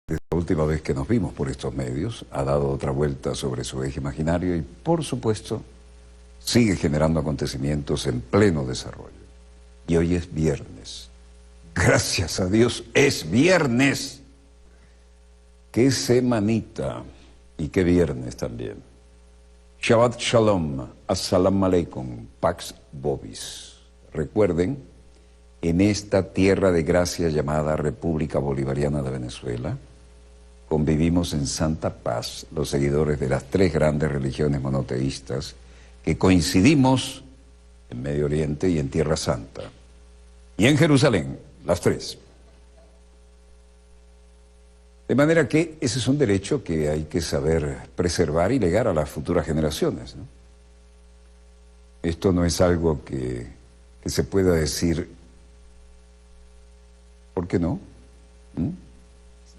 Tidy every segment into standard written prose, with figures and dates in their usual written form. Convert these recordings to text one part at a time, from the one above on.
Desde la última vez que nos vimos por estos medios, ha dado otra vuelta sobre su eje imaginario y, por supuesto, sigue generando acontecimientos en pleno desarrollo. Y hoy es viernes. Gracias a Dios, es viernes. ¡Qué semanita! Y qué viernes también. Shabbat Shalom, Assalamu Alaikum, Pax Vobis. Recuerden, en esta tierra de gracia llamada República Bolivariana de Venezuela, convivimos en santa paz los seguidores de las tres grandes religiones monoteístas que coincidimos en Medio Oriente y en Tierra Santa. Y en Jerusalén, las tres. De manera que ese es un derecho que hay que saber preservar y legar a las futuras generaciones, ¿no? Esto no es algo que se pueda decir, ¿por qué no?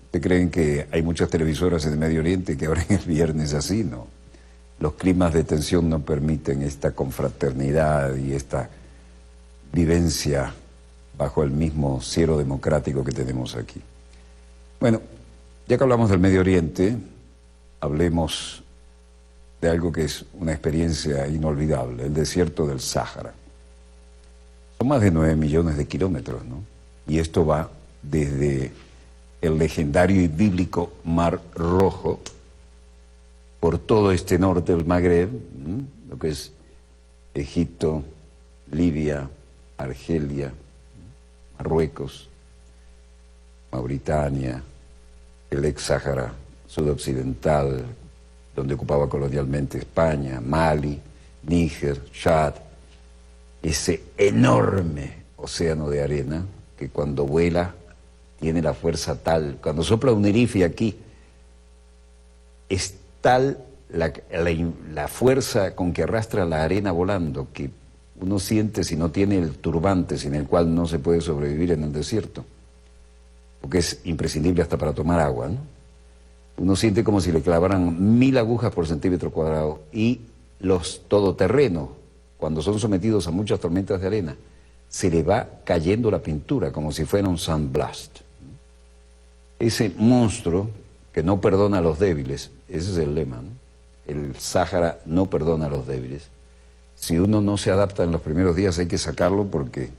¿Ustedes creen que hay muchas televisoras en el Medio Oriente que ahora en el viernes así? No. Los climas de tensión no permiten esta confraternidad y esta vivencia bajo el mismo cielo democrático que tenemos aquí. Bueno, ya que hablamos del Medio Oriente, hablemos de algo que es una experiencia inolvidable, el desierto del Sáhara. Son más de 9 millones de kilómetros, ¿no? Y esto va desde el legendario y bíblico Mar Rojo, por todo este norte del Magreb, lo que es Egipto, Libia, Argelia, Marruecos, Mauritania, el ex-Sáhara sudoccidental, donde ocupaba colonialmente España, Mali, Níger, Chad, ese enorme océano de arena que cuando vuela tiene la fuerza tal, cuando sopla un irifi aquí, es tal la fuerza con que arrastra la arena volando que uno siente, si no tiene el turbante sin el cual no se puede sobrevivir en el desierto, porque es imprescindible hasta para tomar agua, ¿no? Uno siente como si le clavaran 1000 agujas por centímetro cuadrado, y los todoterrenos, cuando son sometidos a muchas tormentas de arena, se le va cayendo la pintura como si fuera un sandblast. Ese monstruo que no perdona a los débiles, ese es el lema, ¿no? El Sáhara no perdona a los débiles. Si uno no se adapta en los primeros días hay que sacarlo porque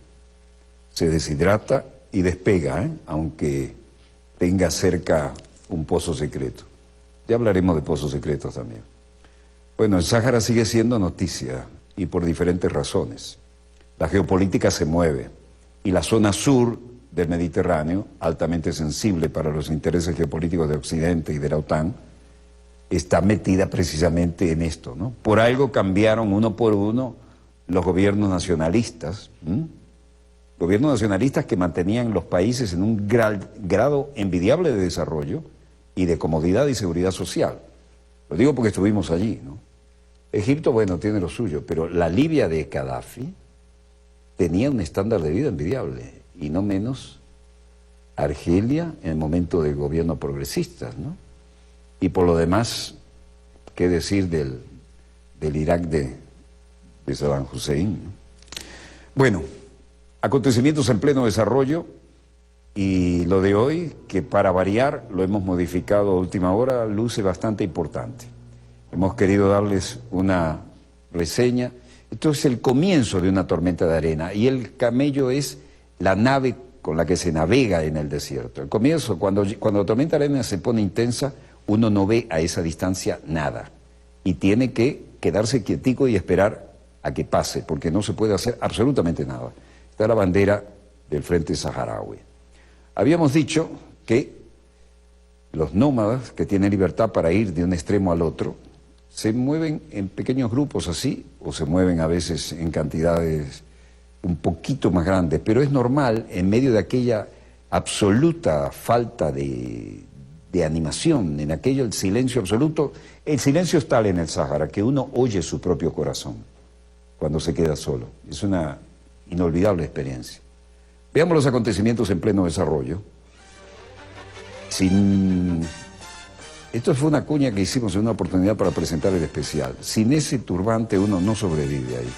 se deshidrata y despega, aunque tenga cerca un pozo secreto. Ya hablaremos de pozos secretos también. Bueno, el Sáhara sigue siendo noticia y por diferentes razones. La geopolítica se mueve y la zona sur del Mediterráneo, altamente sensible para los intereses geopolíticos de Occidente y de la OTAN, está metida precisamente en esto, ¿no? Por algo cambiaron uno por uno los gobiernos nacionalistas, gobiernos nacionalistas que mantenían los países en un grado envidiable de desarrollo y de comodidad y seguridad social. Lo digo porque estuvimos allí, ¿no? Egipto, bueno, tiene lo suyo, pero la Libia de Gaddafi tenía un estándar de vida envidiable, y no menos Argelia en el momento del gobierno progresista, ¿no? Y por lo demás, ¿qué decir del Irak de Saddam Hussein, ¿no? Bueno, acontecimientos en pleno desarrollo, y lo de hoy, que para variar lo hemos modificado a última hora, luce bastante importante. Hemos querido darles una reseña. Esto es el comienzo de una tormenta de arena, y el camello es la nave con la que se navega en el desierto. El comienzo, cuando la tormenta de arena se pone intensa, uno no ve a esa distancia nada, y tiene que quedarse quietico y esperar a que pase, porque no se puede hacer absolutamente nada. Está la bandera del Frente Saharaui. Habíamos dicho que los nómadas, que tienen libertad para ir de un extremo al otro, se mueven en pequeños grupos así, o se mueven a veces en cantidades un poquito más grandes, pero es normal en medio de aquella absoluta falta de animación, en aquello el silencio absoluto. El silencio es tal en el Sáhara que uno oye su propio corazón cuando se queda solo. Es una inolvidable experiencia. Veamos los acontecimientos en pleno desarrollo. Esto fue una cuña que hicimos en una oportunidad para presentar el especial. Sin ese turbante uno no sobrevive ahí.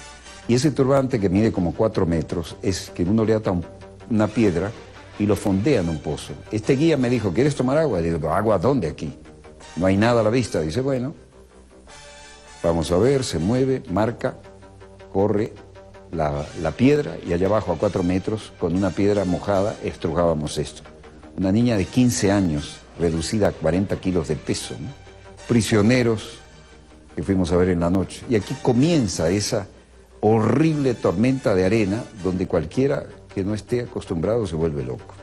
Y ese turbante, que mide como 4 metros, es que uno le ata una piedra y lo fondean un pozo. Este guía me dijo, ¿quieres tomar agua? Y digo, ¿agua dónde aquí? No hay nada a la vista. Dice, bueno, vamos a ver, se mueve, marca, corre la piedra y allá abajo a 4 metros, con una piedra mojada, estrujábamos esto. Una niña de 15 años, reducida a 40 kilos de peso, ¿no? Prisioneros que fuimos a ver en la noche. Y aquí comienza esa horrible tormenta de arena donde cualquiera que no esté acostumbrado se vuelve loco.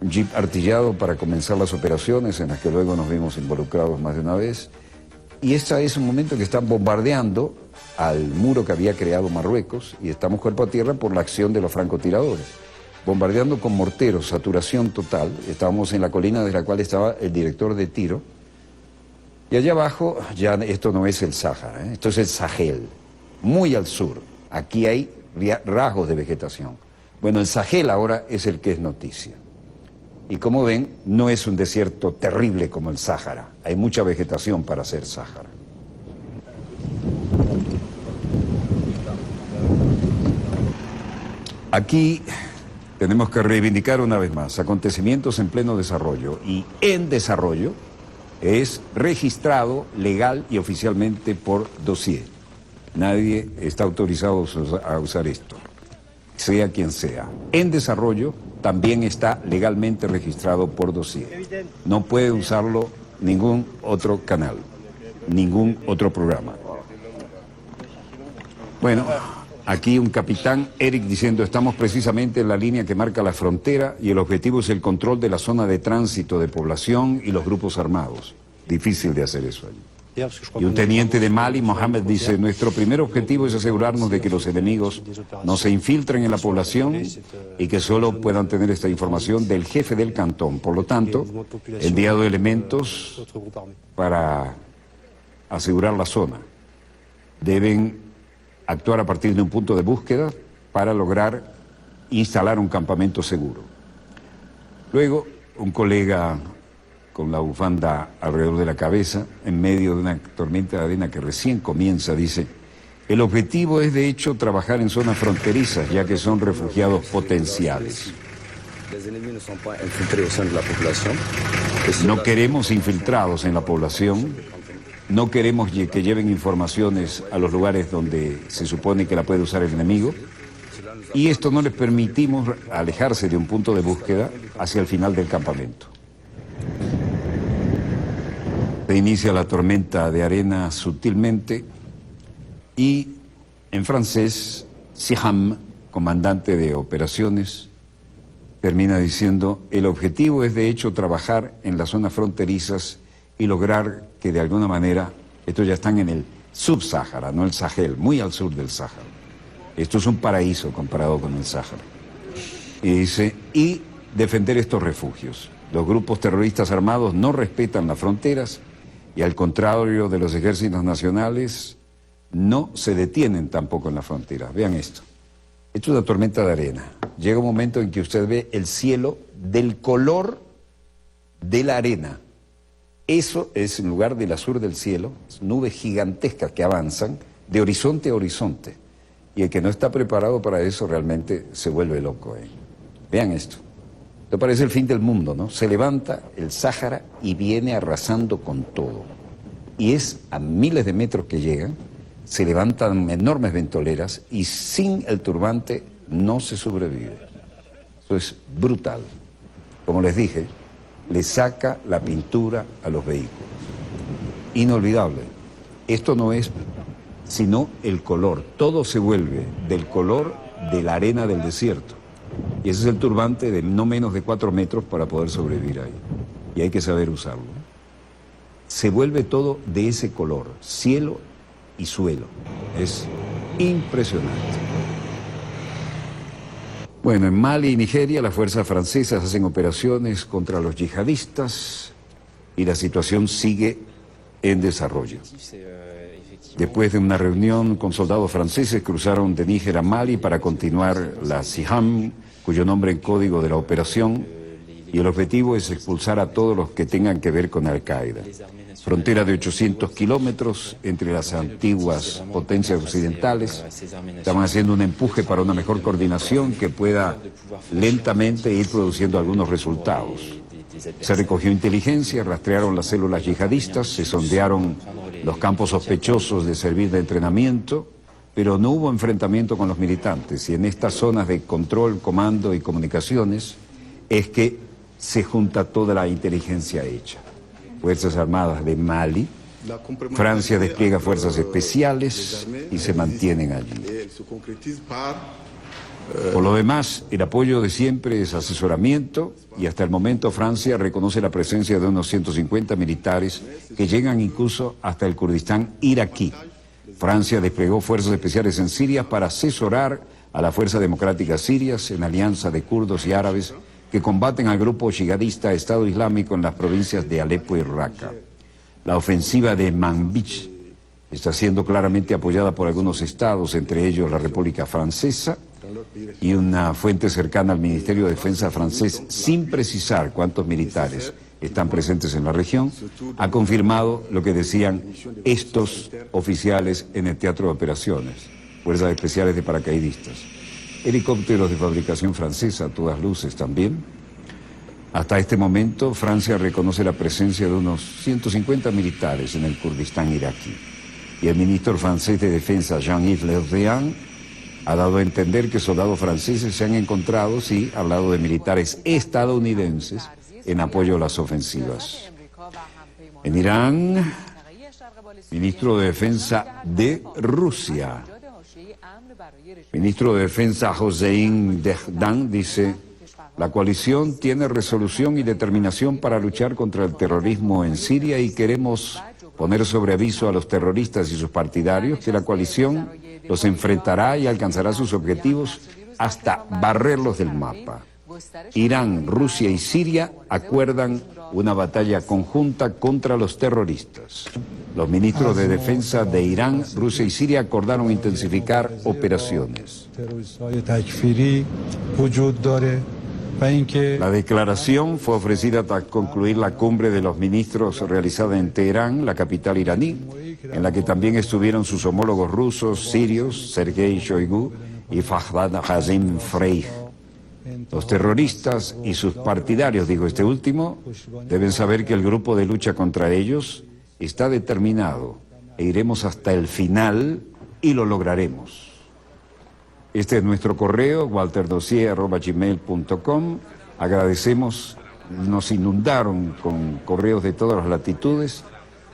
Un jeep artillado para comenzar las operaciones en las que luego nos vimos involucrados más de una vez. Y este es un momento que están bombardeando al muro que había creado Marruecos y estamos cuerpo a tierra por la acción de los francotiradores. Bombardeando con morteros, saturación total. Estábamos en la colina de la cual estaba el director de tiro. Y allá abajo, ya esto no es el Sáhara, esto es el Sahel, muy al sur. Aquí hay rasgos de vegetación. Bueno, el Sahel ahora es el que es noticia. Y como ven, no es un desierto terrible como el Sáhara. Hay mucha vegetación para ser Sáhara. Aquí tenemos que reivindicar una vez más acontecimientos en pleno desarrollo. Y en desarrollo es registrado legal y oficialmente por dossier. Nadie está autorizado a usar esto, sea quien sea. En desarrollo también está legalmente registrado por dossier. No puede usarlo ningún otro canal, ningún otro programa. Bueno, aquí un capitán, Eric, diciendo, estamos precisamente en la línea que marca la frontera y el objetivo es el control de la zona de tránsito de población y los grupos armados. Difícil de hacer eso allí. Y un teniente de Mali, Mohamed, dice, nuestro primer objetivo es asegurarnos de que los enemigos no se infiltren en la población y que solo puedan tener esta información del jefe del cantón. Por lo tanto, he enviado elementos para asegurar la zona. Deben actuar a partir de un punto de búsqueda para lograr instalar un campamento seguro. Luego, un colega con la bufanda alrededor de la cabeza, en medio de una tormenta de arena que recién comienza, dice, el objetivo es de hecho trabajar en zonas fronterizas, ya que son refugiados potenciales. No queremos infiltrados en la población, no queremos que lleven informaciones a los lugares donde se supone que la puede usar el enemigo, y esto no les permitimos alejarse de un punto de búsqueda hacia el final del campamento. Se inicia la tormenta de arena sutilmente y en francés, Siham, comandante de operaciones, termina diciendo, el objetivo es de hecho trabajar en las zonas fronterizas y lograr que de alguna manera, estos ya están en el subsáhara, no el Sahel, muy al sur del Sáhara. Esto es un paraíso comparado con el Sáhara. Y dice, y defender estos refugios. Los grupos terroristas armados no respetan las fronteras y al contrario de los ejércitos nacionales, no se detienen tampoco en las fronteras. Vean esto. Esto es una tormenta de arena. Llega un momento en que usted ve el cielo del color de la arena. Eso es en lugar del azul del cielo, nubes gigantescas que avanzan de horizonte a horizonte. Y el que no está preparado para eso realmente se vuelve loco. Vean esto. Esto parece el fin del mundo, ¿no? Se levanta el Sáhara y viene arrasando con todo. Y es a miles de metros que llegan, se levantan enormes ventoleras y sin el turbante no se sobrevive. Eso es brutal. Como les dije, le saca la pintura a los vehículos. Inolvidable. Esto no es sino el color. Todo se vuelve del color de la arena del desierto. Y ese es el turbante de no menos de 4 metros para poder sobrevivir ahí. Y hay que saber usarlo. Se vuelve todo de ese color, cielo y suelo. Es impresionante. Bueno, en Mali y Nigeria las fuerzas francesas hacen operaciones contra los yihadistas y la situación sigue en desarrollo. Después de una reunión con soldados franceses, cruzaron de Níger a Mali para continuar la Siham, cuyo nombre en código de la operación y el objetivo es expulsar a todos los que tengan que ver con Al-Qaeda. Frontera de 800 kilómetros entre las antiguas potencias occidentales. Estamos haciendo un empuje para una mejor coordinación que pueda lentamente ir produciendo algunos resultados. Se recogió inteligencia, rastrearon las células yihadistas, se sondearon los campos sospechosos de servir de entrenamiento, pero no hubo enfrentamiento con los militantes. Y en estas zonas de control, comando y comunicaciones es que se junta toda la inteligencia hecha. Fuerzas Armadas de Mali, Francia despliega fuerzas especiales y se mantienen allí. Por lo demás, el apoyo de siempre es asesoramiento y hasta el momento Francia reconoce la presencia de unos 150 militares que llegan incluso hasta el Kurdistán iraquí. Francia desplegó fuerzas especiales en Siria para asesorar a la Fuerza Democrática Sirias en alianza de kurdos y árabes que combaten al grupo yihadista Estado Islámico en las provincias de Alepo y Raqqa. La ofensiva de Manbij está siendo claramente apoyada por algunos estados, entre ellos la República Francesa, y una fuente cercana al Ministerio de Defensa francés, sin precisar cuántos militares están presentes en la región, ha confirmado lo que decían estos oficiales en el teatro de operaciones, fuerzas especiales de paracaidistas. Helicópteros de fabricación francesa, a todas luces también. Hasta este momento, Francia reconoce la presencia de unos 150 militares en el Kurdistán iraquí. Y el ministro francés de Defensa, Jean-Yves Le Drian, ha dado a entender que soldados franceses se han encontrado, sí, al lado de militares estadounidenses, en apoyo a las ofensivas. En Irán, ministro de Defensa de Rusia. Ministro de Defensa Hossein Dehdan dice: la coalición tiene resolución y determinación para luchar contra el terrorismo en Siria y queremos poner sobre aviso a los terroristas y sus partidarios que la coalición los enfrentará y alcanzará sus objetivos hasta barrerlos del mapa. Irán, Rusia y Siria acuerdan una batalla conjunta contra los terroristas. Los ministros de Defensa de Irán, Rusia y Siria acordaron intensificar operaciones. La declaración fue ofrecida tras concluir la cumbre de los ministros realizada en Teherán, la capital iraní, en la que también estuvieron sus homólogos rusos, sirios, Sergei Shoigu y Fahdad Hazim Freih. Los terroristas y sus partidarios, dijo este último, deben saber que el grupo de lucha contra ellos está determinado e iremos hasta el final y lo lograremos. Este es nuestro correo, walterdossier@gmail.com. Agradecemos, nos inundaron con correos de todas las latitudes.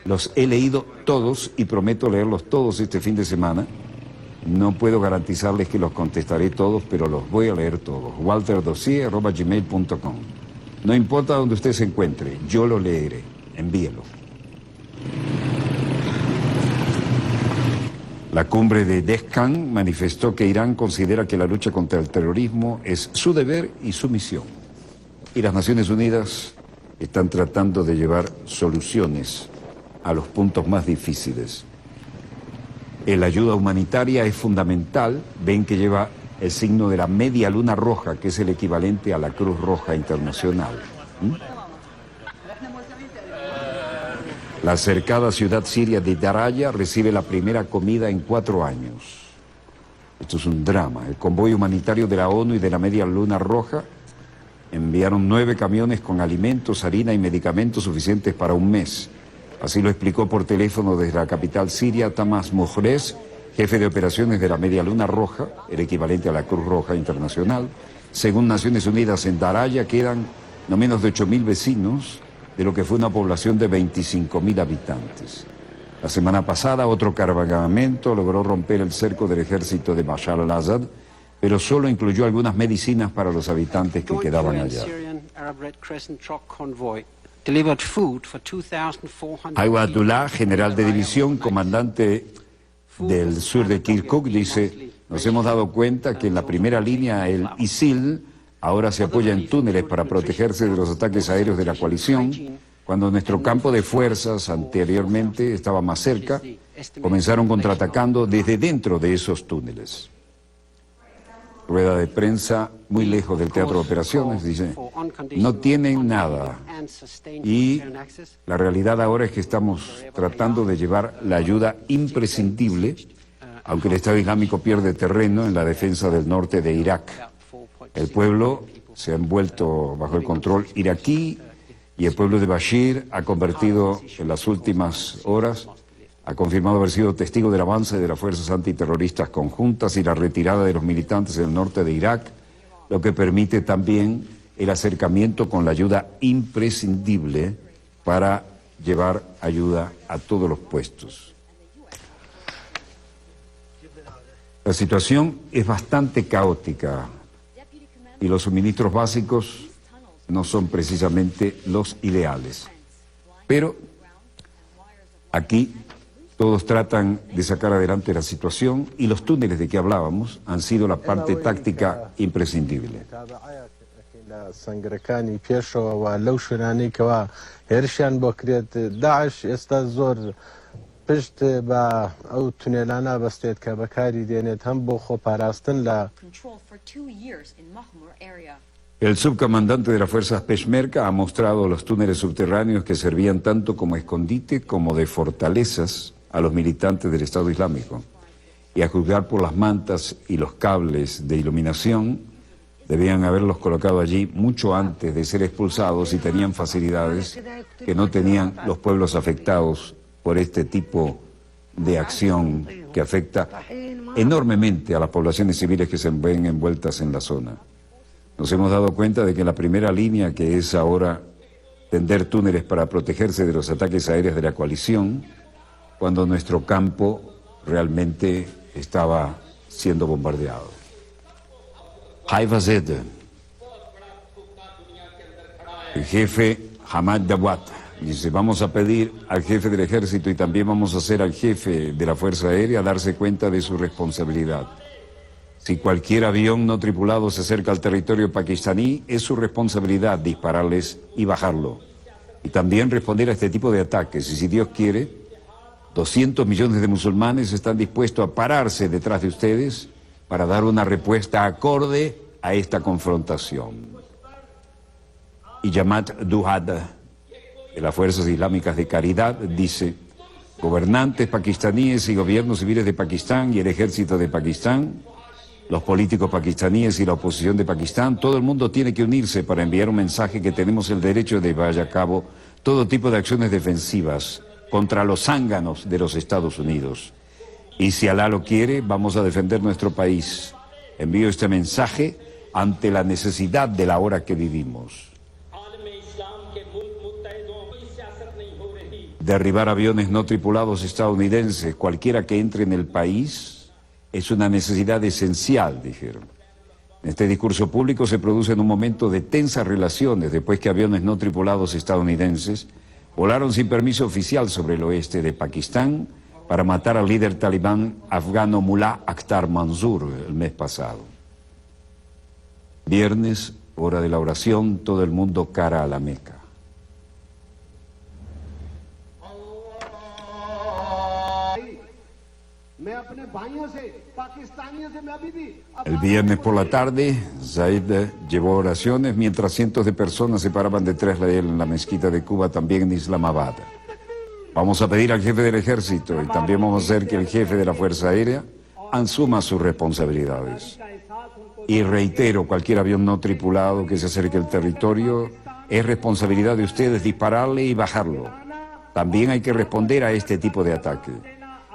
Los he leído todos y prometo leerlos todos este fin de semana. No puedo garantizarles que los contestaré todos, pero los voy a leer todos. walterdossier@gmail.com. No importa donde usted se encuentre, yo lo leeré. Envíelo. La cumbre de Dehqan manifestó que Irán considera que la lucha contra el terrorismo es su deber y su misión. Y las Naciones Unidas están tratando de llevar soluciones a los puntos más difíciles. La ayuda humanitaria es fundamental. Ven que lleva el signo de la media luna roja, que es el equivalente a la Cruz Roja Internacional. La cercada ciudad siria de Daraya recibe la primera comida en 4 años. Esto es un drama. El convoy humanitario de la ONU y de la Media Luna Roja enviaron 9 camiones con alimentos, harina y medicamentos suficientes para un mes. Así lo explicó por teléfono desde la capital siria Tamás Mohrez, jefe de operaciones de la Media Luna Roja, el equivalente a la Cruz Roja Internacional. Según Naciones Unidas, en Daraya quedan no menos de 8.000 vecinos de lo que fue una población de 25.000 habitantes. La semana pasada otro cargamento logró romper el cerco del ejército de Bashar al-Assad, pero solo incluyó algunas medicinas para los habitantes que quedaban allá. Ayatollah, general de división, comandante del sur de Kirkuk, dice: nos hemos dado cuenta que en la primera línea el ISIL ahora se apoya en túneles para protegerse de los ataques aéreos de la coalición. Cuando nuestro campo de fuerzas anteriormente estaba más cerca, comenzaron contraatacando desde dentro de esos túneles. rueda de prensa muy lejos del teatro de operaciones, dice, no tienen nada. Y la realidad ahora es que estamos tratando de llevar la ayuda imprescindible, aunque el Estado Islámico pierde terreno en la defensa del norte de Irak. El pueblo se ha envuelto bajo el control iraquí y el pueblo de Bashir ha convertido en las últimas horas, ha confirmado haber sido testigo del avance de las fuerzas antiterroristas conjuntas y la retirada de los militantes del norte de Irak, lo que permite también el acercamiento con la ayuda imprescindible para llevar ayuda a todos los puestos. La situación es bastante caótica y los suministros básicos no son precisamente los ideales. Pero aquí todos tratan de sacar adelante la situación y los túneles de que hablábamos han sido la parte táctica imprescindible. El subcomandante de las fuerzas Peshmerga ha mostrado los túneles subterráneos que servían tanto como escondite como de fortalezas a los militantes del Estado Islámico. Y a juzgar por las mantas y los cables de iluminación, debían haberlos colocado allí mucho antes de ser expulsados y tenían facilidades que no tenían los pueblos afectados por este tipo de acción que afecta enormemente a las poblaciones civiles que se ven envueltas en la zona. Nos hemos dado cuenta de que la primera línea, que es ahora tender túneles para protegerse de los ataques aéreos de la coalición, cuando nuestro campo realmente estaba siendo bombardeado. Haifa Zed, el jefe Hamad Dawat, dice, vamos a pedir al jefe del ejército y también vamos a hacer al jefe de la Fuerza Aérea darse cuenta de su responsabilidad. Si cualquier avión no tripulado se acerca al territorio pakistaní, es su responsabilidad dispararles y bajarlo. Y también responder a este tipo de ataques. Y si Dios quiere, 200 millones de musulmanes están dispuestos a pararse detrás de ustedes para dar una respuesta acorde a esta confrontación. Y Jamaat Duhad, de las Fuerzas Islámicas de Caridad, dice, gobernantes pakistaníes y gobiernos civiles de Pakistán y el ejército de Pakistán, los políticos pakistaníes y la oposición de Pakistán, todo el mundo tiene que unirse para enviar un mensaje que tenemos el derecho de llevar a cabo todo tipo de acciones defensivas contra los zánganos de los Estados Unidos. Y si Alá lo quiere, vamos a defender nuestro país. Envío este mensaje ante la necesidad de la hora que vivimos. Derribar aviones no tripulados estadounidenses, cualquiera que entre en el país, es una necesidad esencial, dijeron. Este discurso público se produce en un momento de tensas relaciones después que aviones no tripulados estadounidenses volaron sin permiso oficial sobre el oeste de Pakistán para matar al líder talibán afgano Mullah Akhtar Mansour el mes pasado. Viernes, hora de la oración, todo el mundo cara a la Meca. El viernes por la tarde, Zaid llevó oraciones mientras cientos de personas se paraban detrás de él en la mezquita de Cuba, también en Islamabad. Vamos a pedir al jefe del ejército y también vamos a hacer que el jefe de la Fuerza Aérea asuma sus responsabilidades. Y reitero, cualquier avión no tripulado que se acerque al territorio, es responsabilidad de ustedes dispararle y bajarlo. También hay que responder a este tipo de ataque.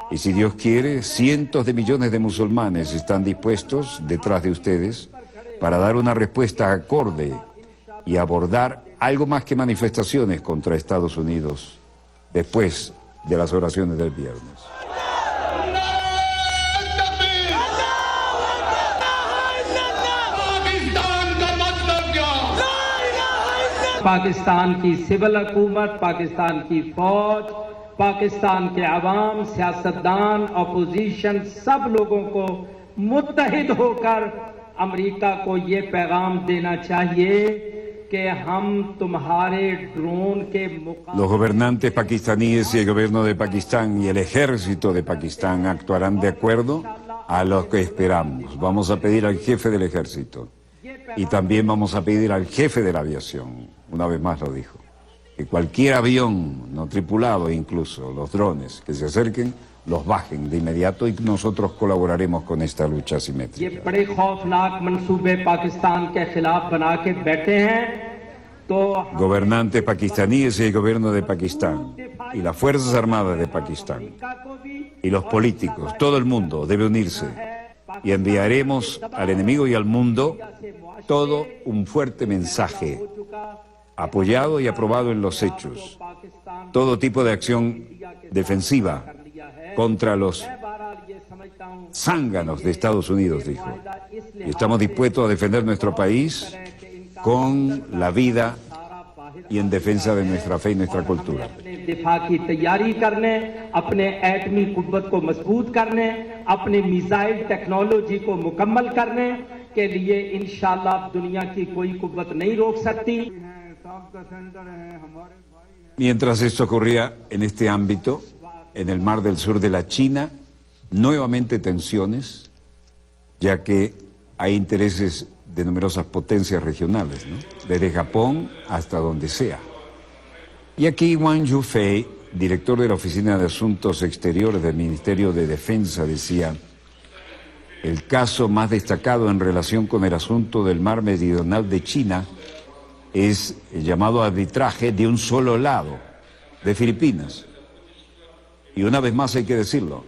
Y si Dios quiere, cientos de millones de musulmanes están dispuestos detrás de ustedes para dar una respuesta acorde y abordar algo más que manifestaciones contra Estados Unidos después de las oraciones del viernes. Pakistan की सिविल हुकूमत, पाकिस्तान की फौज, पाकिस्तान के अवाम, सियासतदान, अपोजिशन, सब लोगों को मुत्तहिद होकर अमेरिका को ये पैगाम देना चाहिए कि हम तुम्हारे ड्रोन के मुकाबले। Los gobernantes pakistaníes y el gobierno de Pakistán y el ejército de Pakistán actuarán de acuerdo a lo que esperamos. Vamos a pedir al jefe del ejército y también vamos a pedir al jefe de la aviación, una vez más lo dijo, que cualquier avión no tripulado, incluso los drones que se acerquen, los bajen de inmediato y nosotros colaboraremos con esta lucha ये asimétrica. बड़े खौफनाक मंसूबे पाकिस्तान के खिलाफ बना के बैठे हैं तो Gobernantes pakistaníes y el gobierno de Pakistán y las Fuerzas Armadas de Pakistán America को भी y los políticos, todo el mundo debe unirse y enviaremos al enemigo y al mundo todo un fuerte mensaje apoyado y aprobado en los hechos, Pakistan todo tipo de acción defensiva contra los बहरहाल ये समझता हूँ zánganos de Estados Unidos, dijo. Y estamos dispuestos a defender nuestro país con la vida y en defensa de nuestra fe y nuestra cultura. अपने दिफा की तैयारी करने, अपने एटमी कुव्वत को मजबूत करने, अपनी मिसाइल टेक्नोलॉजी को मुकम्मल करने के लिए इंशाअल्लाह दुनिया की कोई कुव्वत नहीं रोक सकती। Mientras esto ocurría en este ámbito, en el mar del sur de la China, nuevamente tensiones, ya que hay intereses de numerosas potencias regionales, ¿no? Desde Japón hasta donde sea. Y aquí Wang Yufei, director de la Oficina de Asuntos Exteriores del Ministerio de Defensa, decía: el caso más destacado en relación con el asunto del mar meridional de China es el llamado arbitraje de un solo lado, de Filipinas. Y una vez más hay que decirlo,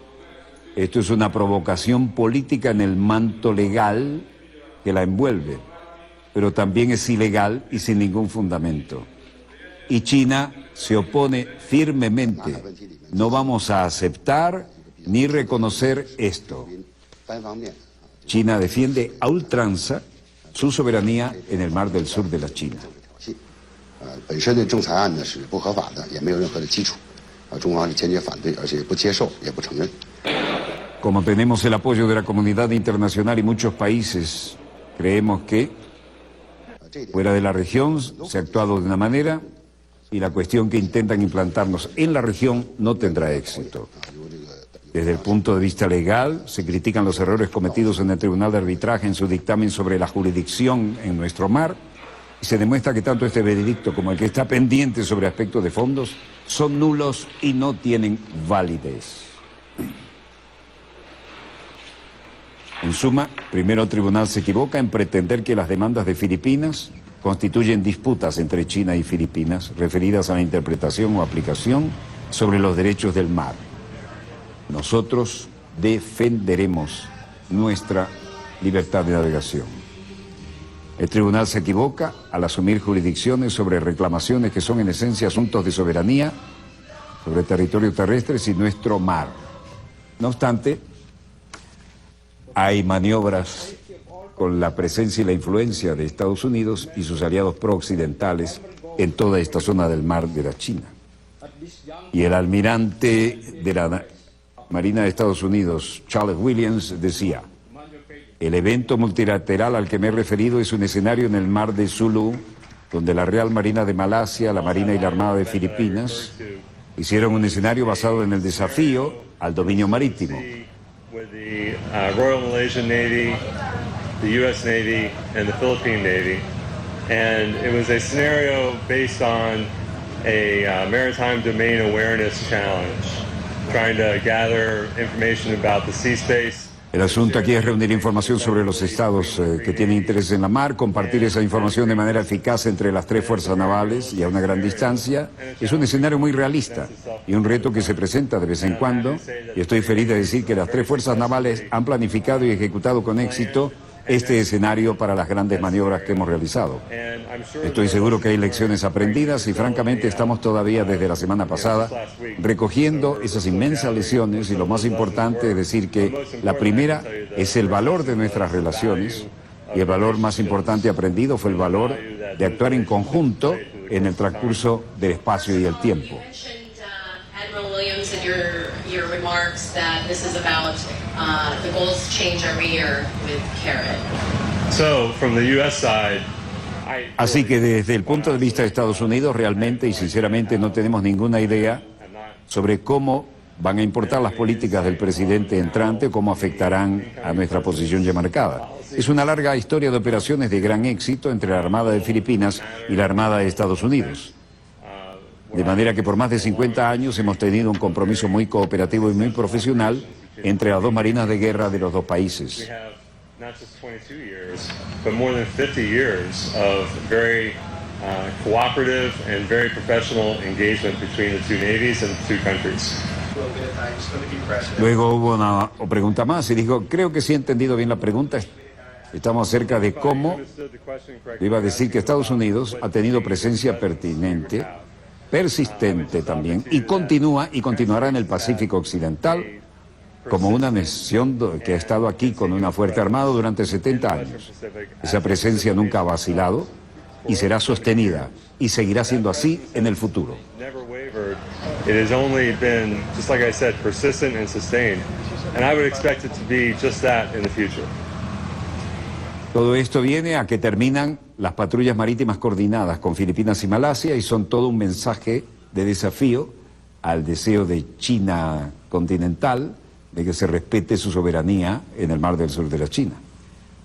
esto es una provocación política en el manto legal que la envuelve, pero también es ilegal y sin ningún fundamento. Y China se opone firmemente. No vamos a aceptar ni reconocer esto. China defiende a ultranza su soberanía en el mar del sur de la China. 本身的仲裁案呢是不合法的，也没有任何的基础，中方是坚决反对，而且不接受，也不承认。 Como tenemos el apoyo de la comunidad internacional y muchos países, creemos que fuera de la región se ha actuado de una manera y la cuestión que intentan implantarnos en la región no tendrá éxito. Desde el punto de vista legal, se critican los errores cometidos en el Tribunal de Arbitraje en su dictamen sobre la jurisdicción en nuestro mar y se demuestra que tanto este veredicto como el que está pendiente sobre aspectos de fondos son nulos y no tienen validez. En suma, primero el tribunal se equivoca en pretender que las demandas de Filipinas constituyen disputas entre China y Filipinas referidas a la interpretación o aplicación sobre los derechos del mar. Nosotros defenderemos nuestra libertad de navegación. El tribunal se equivoca al asumir jurisdicciones sobre reclamaciones que son en esencia asuntos de soberanía sobre territorios terrestres y nuestro mar. No obstante, hay maniobras con la presencia y la influencia de Estados Unidos y sus aliados pro-occidentales en toda esta zona del mar de la China. Y el almirante de la Marina de Estados Unidos, Charles Williams, decía: el evento multilateral al que me he referido es un escenario en el mar de Sulu, donde la Real Marina de Malasia, la Marina y la Armada de Filipinas hicieron un escenario basado en el desafío al dominio marítimo. With the Royal Malaysian Navy, the U.S. Navy, and the Philippine Navy. And it was a scenario based on a maritime domain awareness challenge, trying to gather information about the sea space. El asunto aquí es reunir información sobre los estados que tienen interés en la mar, compartir esa información de manera eficaz entre las tres fuerzas navales y a una gran distancia. Es un escenario muy realista y un reto que se presenta de vez en cuando. Y estoy feliz de decir que las tres fuerzas navales han planificado y ejecutado con éxito este escenario para las grandes maniobras que hemos realizado. Estoy seguro que hay lecciones aprendidas y francamente estamos todavía desde la semana pasada recogiendo esas inmensas lecciones y lo más importante es decir que la primera es el valor de nuestras relaciones y el valor más importante aprendido fue el valor de actuar en conjunto en el transcurso del espacio y el tiempo. Admiral Williams, in your remarks that this is about the goals change every year with CARAT. So, from the U.S. side, Así que desde el punto de vista de Estados Unidos, realmente y sinceramente no tenemos ninguna idea sobre cómo van a importar las políticas del presidente entrante o cómo afectarán a nuestra posición ya marcada. Es una larga historia de operaciones de gran éxito entre la Armada de Filipinas y la Armada de Estados Unidos. De manera que por más de 50 años hemos tenido un compromiso muy cooperativo y muy profesional entre las dos marinas de guerra de los dos países. Not just 22 years, but more than 50 years of very cooperative and very professional engagement between the two navies and the two countries. Luego hubo una pregunta más y dijo, creo que sí he entendido bien la pregunta. Estamos acerca de cómo, iba a decir que Estados Unidos ha tenido presencia pertinente, persistente también, y continúa y continuará en el Pacífico Occidental como una nación que ha estado aquí con una fuerte armada durante 70 años. Esa presencia nunca ha vacilado y será sostenida y seguirá siendo así en el futuro. It has only been, just like I said, persistent and sustained, and I would expect it to be just that in the future. Todo esto viene a que terminan las patrullas marítimas coordinadas con Filipinas y Malasia y son todo un mensaje de desafío al deseo de China continental de que se respete su soberanía en el mar del sur de la China.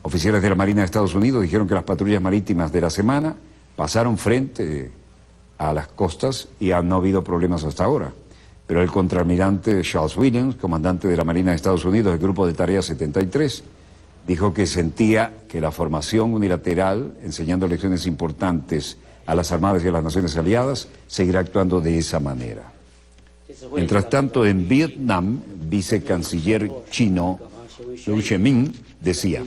Oficiales de la Marina de Estados Unidos dijeron que las patrullas marítimas de la semana pasaron frente a las costas y no ha habido problemas hasta ahora. Pero el contraalmirante Charles Williams, comandante de la Marina de Estados Unidos del Grupo de Tarea 73, dijo que sentía que la formación unilateral, enseñando lecciones importantes a las armadas y a las naciones aliadas, seguirá actuando de esa manera. Mientras tanto, en Vietnam, vicecanciller chino Liu Zheming decía: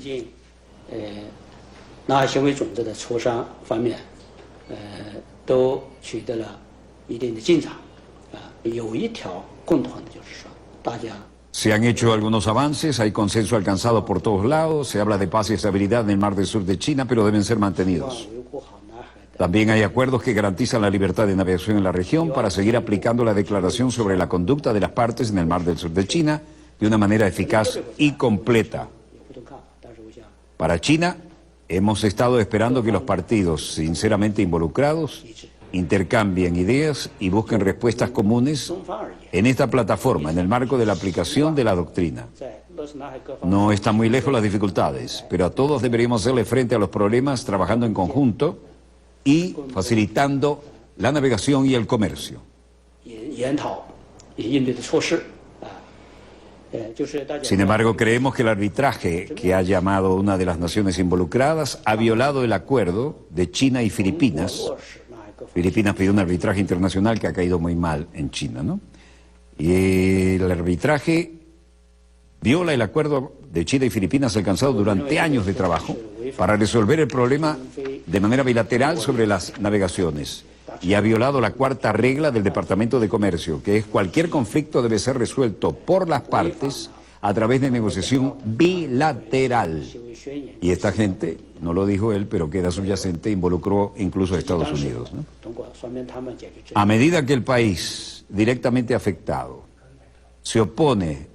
se han hecho algunos avances, hay consenso alcanzado por todos lados, se habla de paz y estabilidad en el mar del sur de China, pero deben ser mantenidos. También hay acuerdos que garantizan la libertad de navegación en la región para seguir aplicando la declaración sobre la conducta de las partes en el mar del sur de China de una manera eficaz y completa. Para China, hemos estado esperando que los partidos sinceramente involucrados intercambien ideas y busquen respuestas comunes en esta plataforma, en el marco de la aplicación de la doctrina. No están muy lejos las dificultades, pero a todos deberíamos hacerle frente a los problemas trabajando en conjunto y facilitando la navegación y el comercio. Sin embargo, creemos que el arbitraje que ha llamado una de las naciones involucradas ha violado el acuerdo de China y Filipinas. Filipinas pidió un arbitraje internacional que ha caído muy mal en China, ¿no? Y el arbitraje viola el acuerdo de China y Filipinas alcanzado durante años de trabajo para resolver el problema de manera bilateral sobre las navegaciones. Y ha violado la cuarta regla del Departamento de Comercio, que es cualquier conflicto debe ser resuelto por las partes a través de negociación bilateral. Y esta gente, no lo dijo él, pero queda subyacente, involucró incluso a Estados Unidos, ¿no? A medida que el país directamente afectado se opone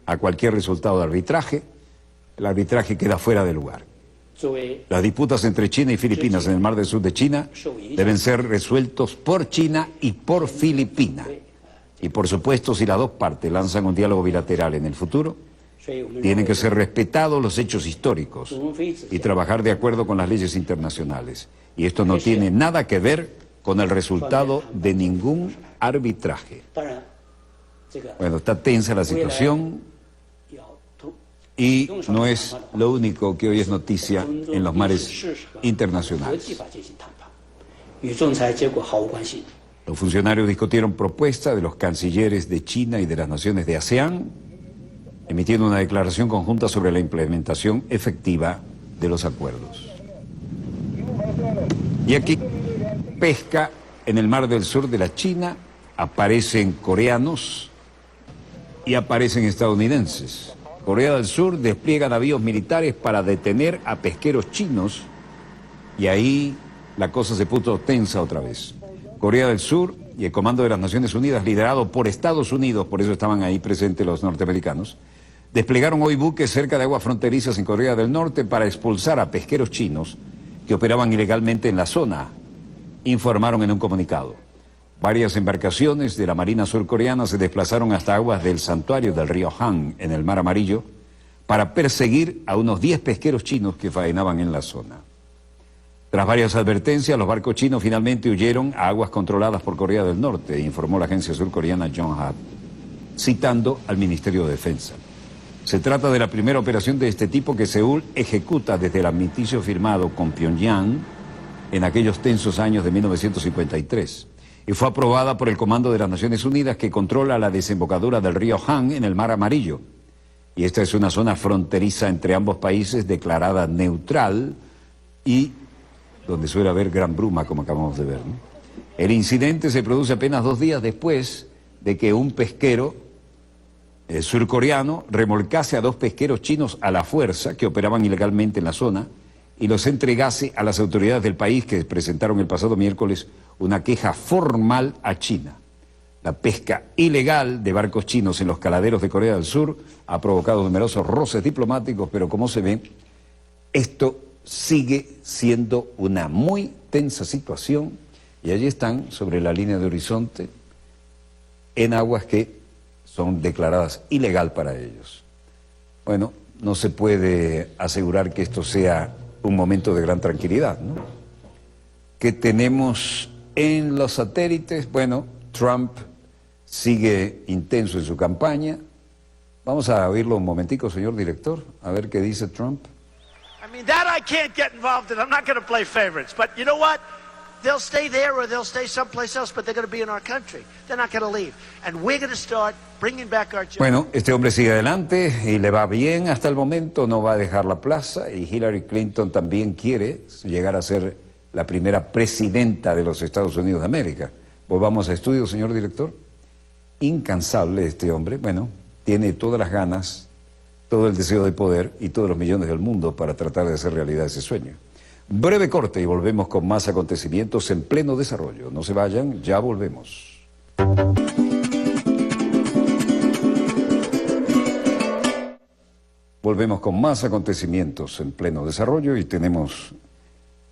a cualquier resultado de arbitraje, el arbitraje queda fuera de lugar. Las disputas entre China y Filipinas en el mar del sur de China deben ser resueltos por China y por Filipinas. Y por supuesto, si las dos partes lanzan un diálogo bilateral en el futuro, tienen que ser respetados los hechos históricos y trabajar de acuerdo con las leyes internacionales. Y esto no tiene nada que ver con el resultado de ningún arbitraje. Bueno, está tensa la situación. Y no es lo único que hoy es noticia en los mares internacionales. Los funcionarios discutieron propuestas de los cancilleres de China y de las naciones de ASEAN, emitiendo una declaración conjunta sobre la implementación efectiva de los acuerdos. Y aquí, pesca en el mar del sur de la China, aparecen coreanos y aparecen estadounidenses. Corea del Sur despliega navíos militares para detener a pesqueros chinos y ahí la cosa se puso tensa otra vez. Corea del Sur y el Comando de las Naciones Unidas, liderado por Estados Unidos, por eso estaban ahí presentes los norteamericanos, desplegaron hoy buques cerca de aguas fronterizas en Corea del Norte para expulsar a pesqueros chinos que operaban ilegalmente en la zona, informaron en un comunicado. Varias embarcaciones de la Marina surcoreana se desplazaron hasta aguas del santuario del río Han, en el Mar Amarillo, para perseguir a unos 10 pesqueros chinos que faenaban en la zona. Tras varias advertencias, los barcos chinos finalmente huyeron a aguas controladas por Corea del Norte, informó la agencia surcoreana Yonhap, citando al Ministerio de Defensa. Se trata de la primera operación de este tipo que Seúl ejecuta desde el armisticio firmado con Pyongyang en aquellos tensos años de 1953 y fue aprobada por el Comando de las Naciones Unidas, que controla la desembocadura del río Han en el Mar Amarillo. Y esta es una zona fronteriza entre ambos países declarada neutral y donde suele haber gran bruma, como acabamos de ver, ¿no? El incidente se produce apenas 2 días después de que un pesquero surcoreano remolcase a 2 pesqueros chinos a la fuerza que operaban ilegalmente en la zona y los entregase a las autoridades del país, que presentaron el pasado miércoles una queja formal a China. La pesca ilegal de barcos chinos en los caladeros de Corea del Sur ha provocado numerosos roces diplomáticos, pero como se ve, esto sigue siendo una muy tensa situación y allí están, sobre la línea de horizonte, en aguas que son declaradas ilegal para ellos. Bueno, no se puede asegurar que esto sea un momento de gran tranquilidad, ¿no? ¿Qué tenemos en los satélites? Bueno, Trump sigue intenso en su campaña. Vamos a oírlo un momentico, señor director, a ver qué dice Trump. I mean, that I can't get involved in. I'm not going to play favorites. But you know what? They'll stay there or they'll stay someplace else, but they're going to be in our country. They're not going to leave. And we're going to start bringing back our jobs. Bueno, este hombre sigue adelante y le va bien hasta el momento, no va a dejar la plaza, y Hillary Clinton también quiere llegar a ser la primera presidenta de los Estados Unidos de América. Volvamos a estudio, señor director. Incansable este hombre, bueno, tiene todas las ganas, todo el deseo de poder y todos los millones del mundo para tratar de hacer realidad ese sueño. Breve corte y volvemos con más acontecimientos en pleno desarrollo. No se vayan, ya volvemos. Volvemos con más acontecimientos en pleno desarrollo y tenemos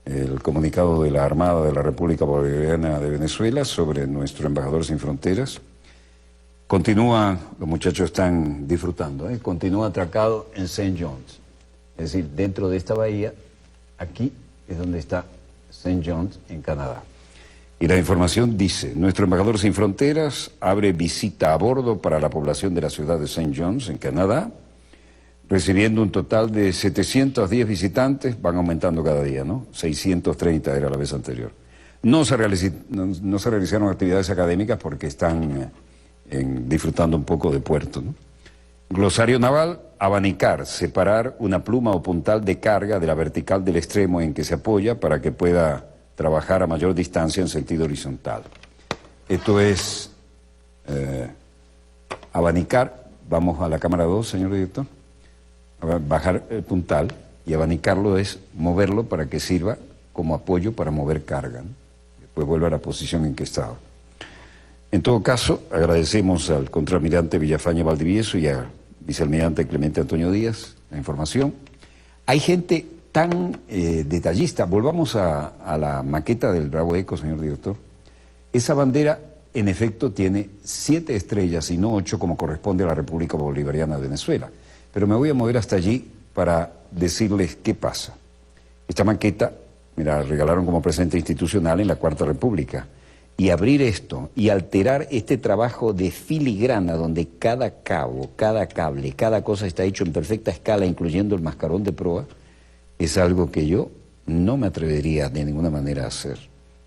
el comunicado de la Armada de la República Bolivariana de Venezuela sobre nuestro embajador sin fronteras. Continúa, los muchachos están disfrutando, continúa atracado en St. John's, es decir, dentro de esta bahía, aquí es donde está St. John's en Canadá. Y la información dice: nuestro embajador sin fronteras abre visita a bordo para la población de la ciudad de St. John's en Canadá, recibiendo un total de 710 visitantes, van aumentando cada día, ¿no? 630 era la vez anterior. No se realizaron actividades académicas porque están disfrutando un poco de puerto, ¿no? Glosario naval: abanicar, separar una pluma o puntal de carga de la vertical del extremo en que se apoya para que pueda trabajar a mayor distancia en sentido horizontal. Esto es abanicar. Vamos a la cámara 2, señor director. Bajar el puntal y abanicarlo es moverlo para que sirva como apoyo para mover carga, ¿no? Después vuelve a la posición en que estaba. En todo caso, agradecemos al contraalmirante Villafañe Valdivieso y al vicealmirante Clemente Antonio Díaz la información. Hay gente tan detallista. Volvamos a la maqueta del Bravo Eco, señor director. Esa bandera, en efecto, tiene 7 estrellas y no 8 como corresponde a la República Bolivariana de Venezuela. Pero me voy a mover hasta allí para decirles qué pasa. Esta maqueta me la regalaron como presente institucional en la Cuarta República. Y abrir esto y alterar este trabajo de filigrana donde cada cabo, cada cable, cada cosa está hecho en perfecta escala, incluyendo el mascarón de proa, es algo que yo no me atrevería de ninguna manera a hacer.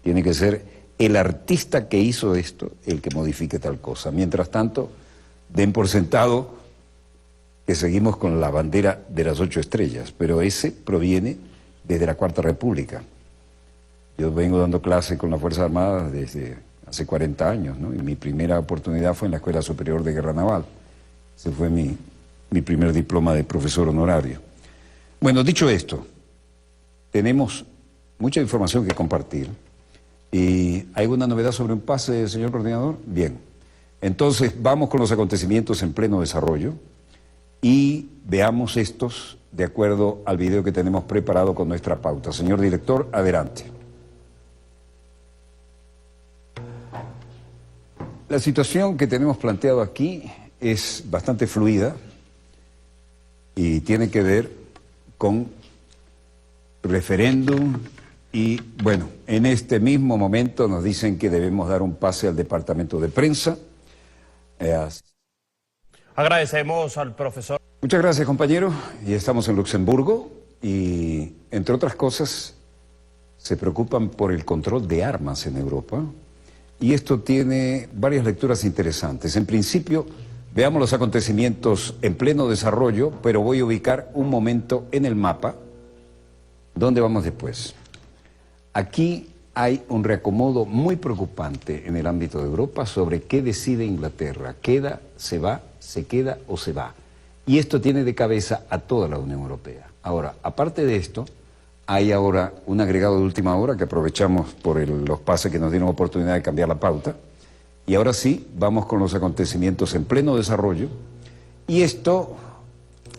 Tiene que ser el artista que hizo esto el que modifique tal cosa. Mientras tanto, den por sentado que seguimos con la bandera de las 8 estrellas, pero ese proviene desde la Cuarta República. Yo vengo dando clase con las Fuerzas Armadas desde hace 40 años, ¿no? Y mi primera oportunidad fue en la Escuela Superior de Guerra Naval. Ese fue mi primer diploma de profesor honorario. Bueno, dicho esto, tenemos mucha información que compartir. ¿Y hay alguna novedad sobre un pase, señor coordinador? Bien. Entonces, vamos con los acontecimientos en pleno desarrollo y veamos estos de acuerdo al video que tenemos preparado con nuestra pauta. Señor director, adelante. La situación que tenemos planteado aquí es bastante fluida y tiene que ver con referéndum y, bueno, en este mismo momento nos dicen que debemos dar un pase al departamento de prensa. Agradecemos al profesor. Muchas gracias, compañero. Y estamos en Luxemburgo y, entre otras cosas, se preocupan por el control de armas en Europa. Y esto tiene varias lecturas interesantes. En principio, veamos los acontecimientos en pleno desarrollo, pero voy a ubicar un momento en el mapa. ¿Dónde vamos después? Aquí hay un reacomodo muy preocupante en el ámbito de Europa sobre qué decide Inglaterra. ¿Queda, se va, se queda o se va? Y esto tiene de cabeza a toda la Unión Europea. Ahora, aparte de esto, hay ahora un agregado de última hora que aprovechamos por los pases que nos dieron oportunidad de cambiar la pauta. Y ahora sí, vamos con los acontecimientos en pleno desarrollo. Y esto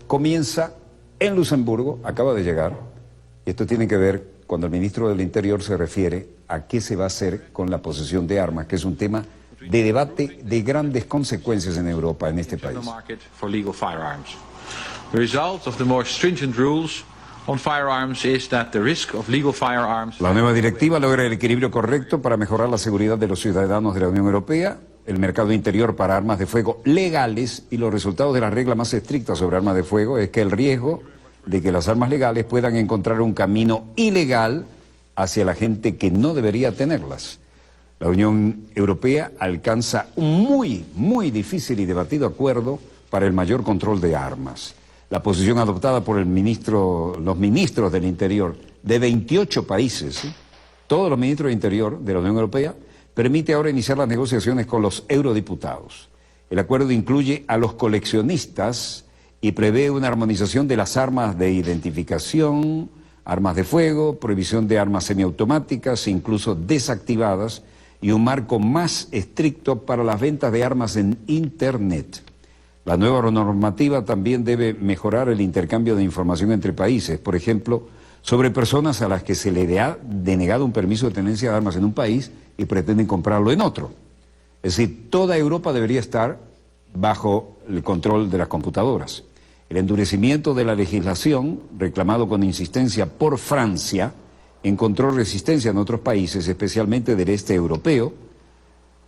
comienza en Luxemburgo, acaba de llegar. Y esto tiene que ver cuando el ministro del Interior se refiere a qué se va a hacer con la posesión de armas, que es un tema de debate de grandes consecuencias en Europa, en este país. La nueva directiva logra el equilibrio correcto para mejorar la seguridad de los ciudadanos de la Unión Europea, el mercado interior para armas de fuego legales y los resultados de la regla más estricta sobre armas de fuego es que el riesgo de que las armas legales puedan encontrar un camino ilegal hacia la gente que no debería tenerlas. La Unión Europea alcanza un muy difícil y debatido acuerdo para el mayor control de armas. La posición adoptada por los ministros del Interior de 28 países, todos los ministros del Interior de la Unión Europea, permite ahora iniciar las negociaciones con los eurodiputados. El acuerdo incluye a los coleccionistas y prevé una armonización de las armas de identificación, armas de fuego, prohibición de armas semiautomáticas, incluso desactivadas, y un marco más estricto para las ventas de armas en Internet. La nueva normativa también debe mejorar el intercambio de información entre países, por ejemplo, sobre personas a las que se le ha denegado un permiso de tenencia de armas en un país y pretenden comprarlo en otro. Es decir, toda Europa debería estar bajo el control de las computadoras. El endurecimiento de la legislación, reclamado con insistencia por Francia, encontró resistencia en otros países, especialmente del este europeo,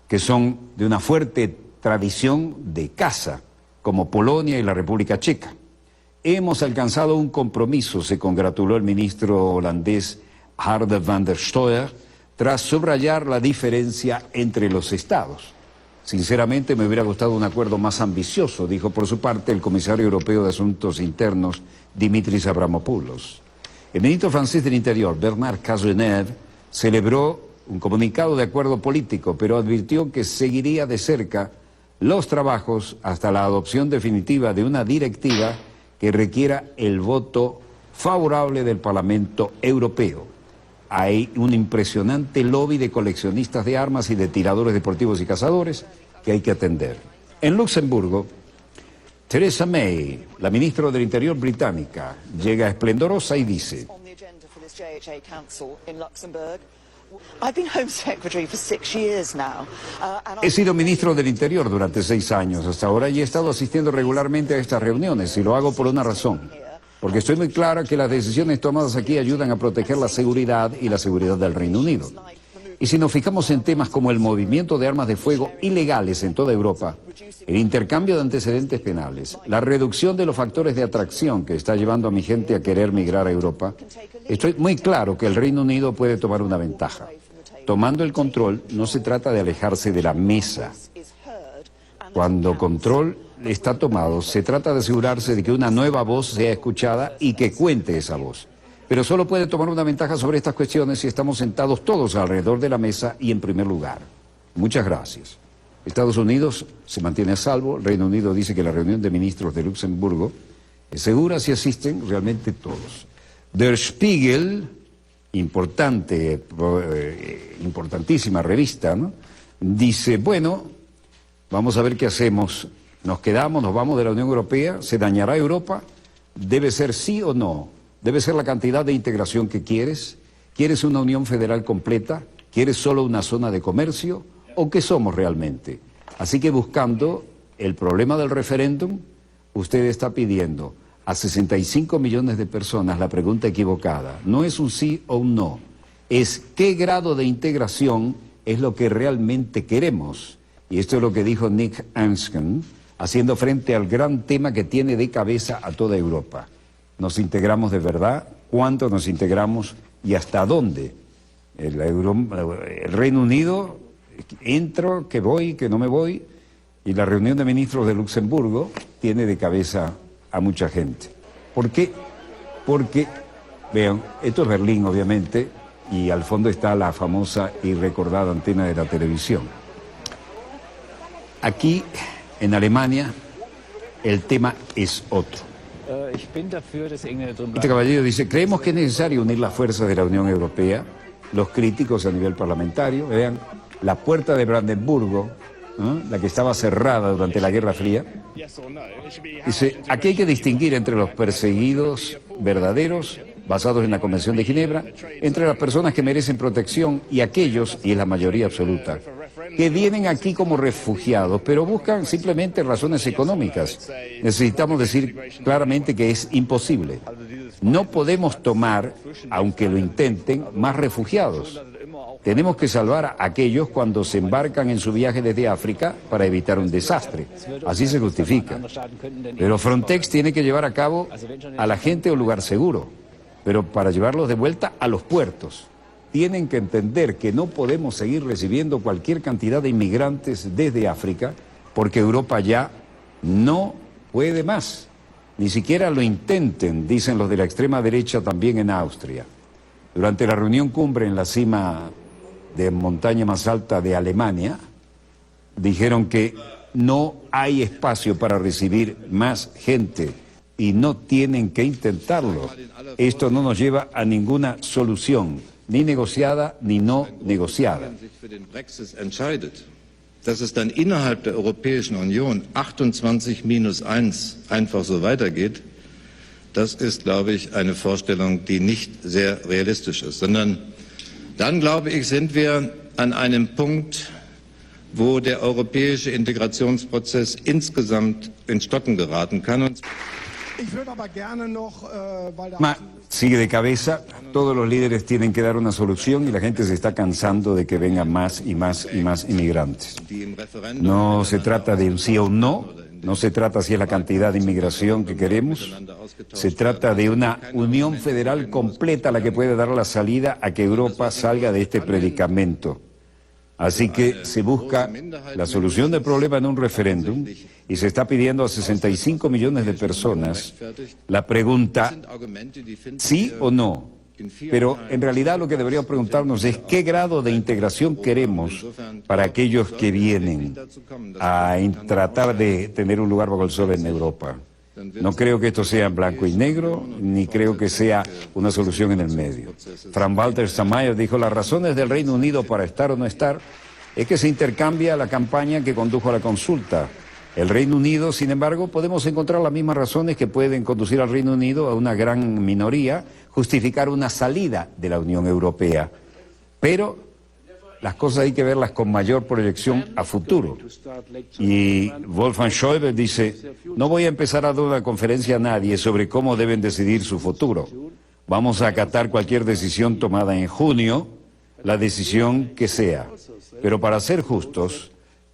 que son de una fuerte tradición de caza, como Polonia y la República Checa. Hemos alcanzado un compromiso, se congratuló el ministro holandés Harde van der Stoer, tras subrayar la diferencia entre los estados. Sinceramente me hubiera gustado un acuerdo más ambicioso, dijo por su parte el comisario europeo de Asuntos Internos, Dimitris Avramopoulos. El ministro francés del Interior, Bernard Cazeneuve, celebró un comunicado de acuerdo político, pero advirtió que seguiría de cerca los trabajos hasta la adopción definitiva de una directiva que requiera el voto favorable del Parlamento Europeo. Hay un impresionante lobby de coleccionistas de armas y de tiradores deportivos y cazadores que hay que atender. En Luxemburgo, Theresa May, la ministra del Interior británica, llega esplendorosa y dice: he sido ministro del Interior durante 6 años hasta ahora y he estado asistiendo regularmente a estas reuniones y lo hago por una razón. Porque estoy muy clara que las decisiones tomadas aquí ayudan a proteger la seguridad y la seguridad del Reino Unido. Y si nos fijamos en temas como el movimiento de armas de fuego ilegales en toda Europa, el intercambio de antecedentes penales, la reducción de los factores de atracción que está llevando a mi gente a querer migrar a Europa, estoy muy claro que el Reino Unido puede tomar una ventaja. Tomando el control, no se trata de alejarse de la mesa. Cuando control está tomado, se trata de asegurarse de que una nueva voz sea escuchada y que cuente esa voz. Pero solo puede tomar una ventaja sobre estas cuestiones si estamos sentados todos alrededor de la mesa y en primer lugar. Muchas gracias. Estados Unidos se mantiene a salvo. El Reino Unido dice que la reunión de ministros de Luxemburgo es segura si asisten realmente todos. Der Spiegel, importantísima revista, ¿no?, dice, bueno, vamos a ver qué hacemos. ¿Nos quedamos, nos vamos de la Unión Europea? ¿Se dañará Europa? ¿Debe ser sí o no? ¿Debe ser la cantidad de integración que quieres? ¿Quieres una unión federal completa? ¿Quieres solo una zona de comercio? ¿O qué somos realmente? Así que buscando el problema del referéndum, usted está pidiendo a 65 millones de personas la pregunta equivocada. No es un sí o un no, es qué grado de integración es lo que realmente queremos. Y esto es lo que dijo Nick Ansken, haciendo frente al gran tema que tiene de cabeza a toda Europa. ¿Nos integramos de verdad? ¿Cuánto nos integramos? ¿Y hasta dónde? El Reino Unido, entro, que voy, que no me voy, y la reunión de ministros de Luxemburgo tiene de cabeza a mucha gente. ¿Por qué? Porque, vean, esto es Berlín, obviamente, y al fondo está la famosa y recordada antena de la televisión. Aquí, en Alemania, el tema es otro. Este caballero dice, creemos que es necesario unir las fuerzas de la Unión Europea, los críticos a nivel parlamentario, vean, la puerta de Brandenburgo, la que estaba cerrada durante la Guerra Fría. Dice, aquí hay que distinguir entre los perseguidos verdaderos, basados en la Convención de Ginebra, entre las personas que merecen protección y aquellos, y es la mayoría absoluta, que vienen aquí como refugiados, pero buscan simplemente razones económicas. Necesitamos decir claramente que es imposible. No podemos tomar, aunque lo intenten, más refugiados. Tenemos que salvar a aquellos cuando se embarcan en su viaje desde África para evitar un desastre. Así se justifica. Pero Frontex tiene que llevar a cabo a la gente a un lugar seguro, pero para llevarlos de vuelta a los puertos. Tienen que entender que no podemos seguir recibiendo cualquier cantidad de inmigrantes desde África porque Europa ya no puede más. Ni siquiera lo intenten, dicen los de la extrema derecha también en Austria. Durante la reunión cumbre en la cima de montaña más alta de Alemania, dijeron que no hay espacio para recibir más gente y no tienen que intentarlo. Esto no nos lleva a ninguna solución, ni negociada ni no negociada. Dass es dann innerhalb der Europäischen Union 28-1 einfach so weitergeht, das ist, glaube ich, eine Vorstellung, die nicht sehr realistisch ist. Sondern dann, glaube ich, sind wir an einem Punkt, wo der europäische Integrationsprozess insgesamt ins Stocken geraten kann. Ich würde aber gerne noch, weil sigue de cabeza, todos los líderes tienen que dar una solución y la gente se está cansando de que vengan más y más y más inmigrantes. No se trata de un sí o un no, no se trata si es la cantidad de inmigración que queremos, se trata de una unión federal completa la que puede dar la salida a que Europa salga de este predicamento. Así que se busca la solución del problema en un referéndum y se está pidiendo a 65 millones de personas la pregunta sí o no. Pero en realidad lo que deberíamos preguntarnos es qué grado de integración queremos para aquellos que vienen a tratar de tener un lugar bajo el sol en Europa. No creo que esto sea en blanco y negro, ni creo que sea una solución en el medio. Frank-Walter Steinmeier dijo, las razones del Reino Unido para estar o no estar es que se intercambia la campaña que condujo a la consulta. El Reino Unido, sin embargo, podemos encontrar las mismas razones que pueden conducir al Reino Unido a una gran minoría, justificar una salida de la Unión Europea. Pero las cosas hay que verlas con mayor proyección a futuro. Y Wolfgang Schäuble dice, no voy a empezar a dar una conferencia a nadie sobre cómo deben decidir su futuro. Vamos a acatar cualquier decisión tomada en junio, la decisión que sea. Pero para ser justos,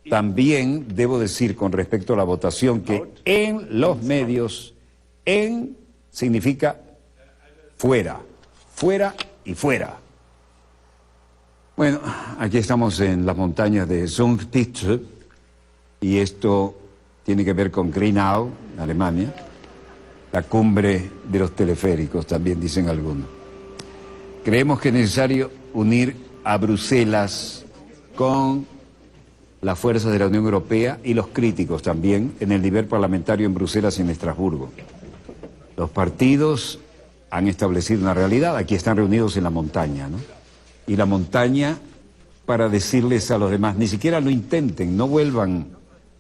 también debo decir con respecto a la votación que en los medios, en significa fuera, fuera y fuera. Bueno, aquí estamos en las montañas de Zugspitze y esto tiene que ver con Grünau, Alemania, la cumbre de los teleféricos, también dicen algunos. Creemos que es necesario unir a Bruselas con las fuerzas de la Unión Europea y los críticos también en el nivel parlamentario en Bruselas y en Estrasburgo. Los partidos han establecido una realidad, aquí están reunidos en la montaña, ¿no? Y la montaña para decirles a los demás, ni siquiera lo intenten, no vuelvan,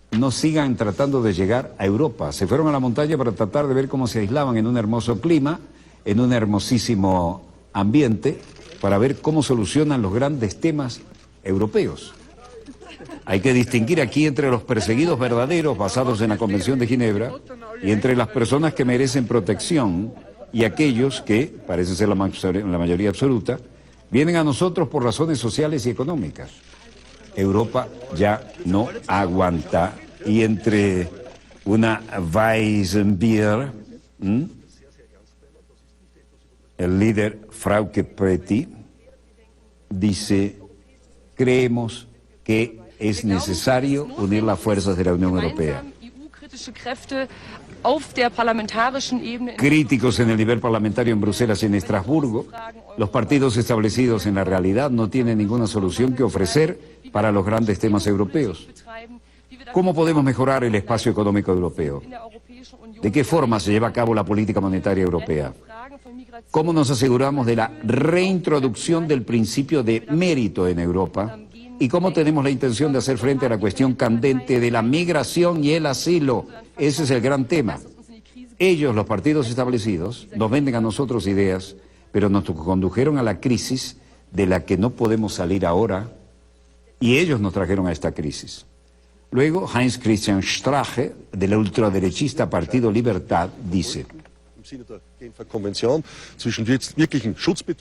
no sigan tratando de llegar a Europa. Se fueron a la montaña para tratar de ver cómo se aislaban en un hermoso clima, en un hermosísimo ambiente, para ver cómo solucionan los grandes temas europeos. Hay que distinguir aquí entre los perseguidos verdaderos basados en la Convención de Ginebra y entre las personas que merecen protección y aquellos que, parece ser la mayoría absoluta, vienen a nosotros por razones sociales y económicas. Europa ya no aguanta. Y entre una Weissenbier, el líder Frauke Petty dice: creemos que es necesario unir las fuerzas de la Unión Europea. Críticos en el nivel parlamentario en Bruselas y en Estrasburgo, los partidos establecidos en la realidad no tienen ninguna solución que ofrecer para los grandes temas europeos. ¿Cómo podemos mejorar el espacio económico europeo? ¿De qué forma se lleva a cabo la política monetaria europea? ¿Cómo nos aseguramos de la reintroducción del principio de mérito en Europa? ¿Y cómo tenemos la intención de hacer frente a la cuestión candente de la migración y el asilo? Ese es el gran tema. Ellos, los partidos establecidos, nos venden a nosotros ideas, pero nos condujeron a la crisis de la que no podemos salir ahora, y ellos nos trajeron a esta crisis. Luego, Heinz-Christian Strache, del ultraderechista Partido Libertad, dice: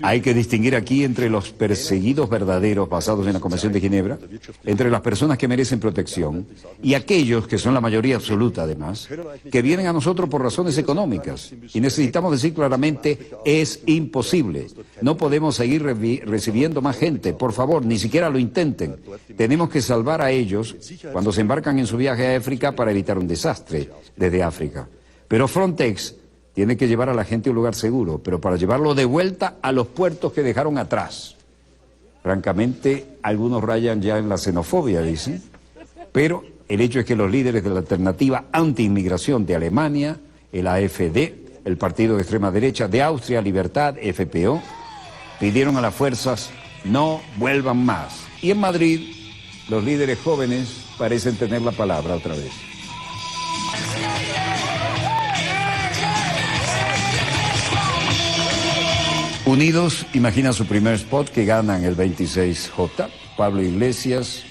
hay que distinguir aquí entre los perseguidos verdaderos basados en la Convención de Ginebra, entre las personas que merecen protección y aquellos que son la mayoría absoluta, además, que vienen a nosotros por razones económicas. Y necesitamos decir claramente: es imposible. No podemos seguir recibiendo más gente. Por favor, ni siquiera lo intenten. Tenemos que salvar a ellos cuando se embarcan en su viaje a África para evitar un desastre desde África. Pero Frontex tiene que llevar a la gente a un lugar seguro, pero para llevarlo de vuelta a los puertos que dejaron atrás. Francamente, algunos rayan ya en la xenofobia, dicen, pero el hecho es que los líderes de la alternativa anti-inmigración de Alemania, el AfD, el partido de extrema derecha de Austria, Libertad, FPO, pidieron a las fuerzas: no vuelvan más. Y en Madrid, los líderes jóvenes parecen tener la palabra otra vez. Unidos imagina su primer spot que ganan el 26J, Pablo Iglesias